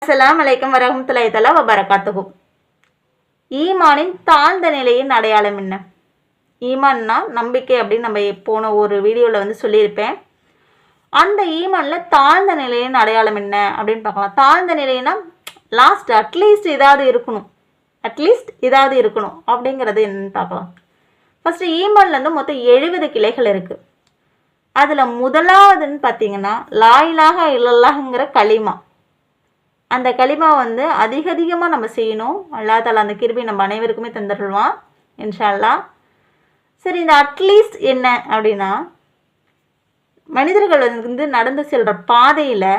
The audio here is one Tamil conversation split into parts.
அஸ்ஸலாமு அலைக்கும் வரஹ்மத்துல்லாஹி தஆலா வபரகாத்துஹு. ஈமானின் தாழ்ந்த நிலையின் அடையாளம் என்ன? ஈமான்னா நம்பிக்கை அப்படின்னு நம்ம போன ஒரு வீடியோவில் சொல்லியிருப்பேன். அந்த ஈமானில் தாழ்ந்த நிலையின் அடையாளம் என்ன அப்படின்னு பார்க்கலாம். தாழ்ந்த நிலைன்னா அட்லீஸ்ட் ஏதாவது இருக்கணும் அப்படிங்கிறது என்னன்னு பார்க்கலாம். ஃபஸ்ட்டு ஈமான்லேருந்து மொத்தம் 70 கிளைகள் இருக்குது. அதில் முதலாவதுன்னு பார்த்தீங்கன்னா லா இலாஹா இல்லல்லாஹ்ங்கிற கலிமா. அந்த கலிமா அதிகமாக நம்ம செய்யணும். அல்லாஹ் தஆலா அந்த கிருபை நம்ம அனைவருக்குமே தந்துடுவான் இன்ஷா அல்லாஹ். சரி, இந்த அட்லீஸ்ட் என்ன அப்படின்னா, மனிதர்கள் நடந்து செல்கிற பாதையில்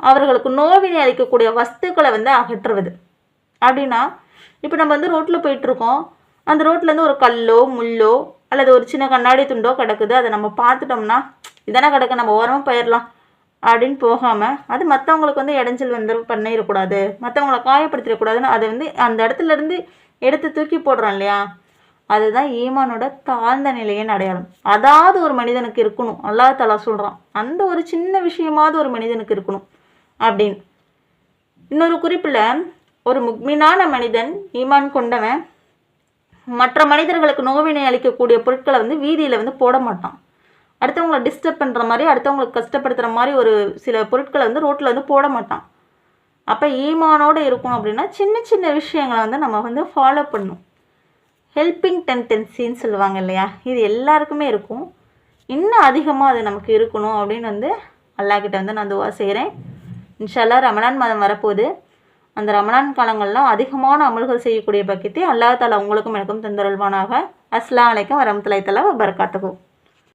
அவர்களுக்கு நோவினை அளிக்கக்கூடிய வஸ்துக்களை அகற்றுவது. அப்படின்னா இப்போ நம்ம ரோட்டில் போயிட்டுருக்கோம், அந்த ரோட்லேருந்து ஒரு கல்லோ முள்ளோ அல்லது ஒரு சின்ன கண்ணாடி துண்டோ கிடக்குது. அதை நம்ம பார்த்துட்டோம்னா இதென்ன கிடக்கு, நம்ம ஓரமாக போயிடலாம் அப்படின்னு போகாமல், அது மற்றவங்களுக்கு இடைஞ்சல் பண்ணிடக்கூடாது, மற்றவங்கள காயப்படுத்திடக்கூடாதுன்னு அதை அந்த இடத்துலேருந்து எடுத்து தூக்கி போடுறோம் இல்லையா, அதுதான் ஈமானோட தாழ்ந்த நிலையின் அடையாளம். அதாவது ஒரு மனிதனுக்கு இருக்கணும், அல்லாஹ் தஆலா சொல்கிறான், அந்த ஒரு சின்ன விஷயமாவது ஒரு மனிதனுக்கு இருக்கணும் அப்படின்னு. இன்னொரு குறிப்பில் ஒரு முக்மினான மனிதன், ஈமான் கொண்டவன், மற்ற மனிதர்களுக்கு நோவினை அளிக்கக்கூடிய பொருட்களை வீதியில் போட மாட்டான். அடுத்தவங்களை டிஸ்டர்ப் பண்ணுற மாதிரி, அடுத்தவங்களுக்கு கஷ்டப்படுத்துகிற மாதிரி ஒரு சில பொருட்களை ரோட்டில் போட மாட்டான். அப்போ ஈமானோடு இருக்கணும் அப்படின்னா சின்ன சின்ன விஷயங்களை நம்ம ஃபாலோ பண்ணணும். ஹெல்பிங் டெண்டன்சின்னு சொல்லுவாங்க இல்லையா, இது எல்லாருக்குமே இருக்கும். இன்னும் அதிகமாக அது நமக்கு இருக்கணும் அப்படின்னு அல்லாஹ்கிட்ட நான் துவா செய்கிறேன். இன்ஷா அல்லாஹ் ரமலான் மாதம் வரப்போகுது. அந்த ரமலான் காலங்கள்லாம் அதிகமான அமல்கள் செய்யக்கூடிய பக்கத்தை அல்லாஹ் தஆலா உங்களுக்கும் எனக்கும் தந்தருள்வானாக. அஸ்ஸலாமு அலைக்கும் வரஹ்மத்துல்லாஹி தஆலா வபரகாத்துஹு.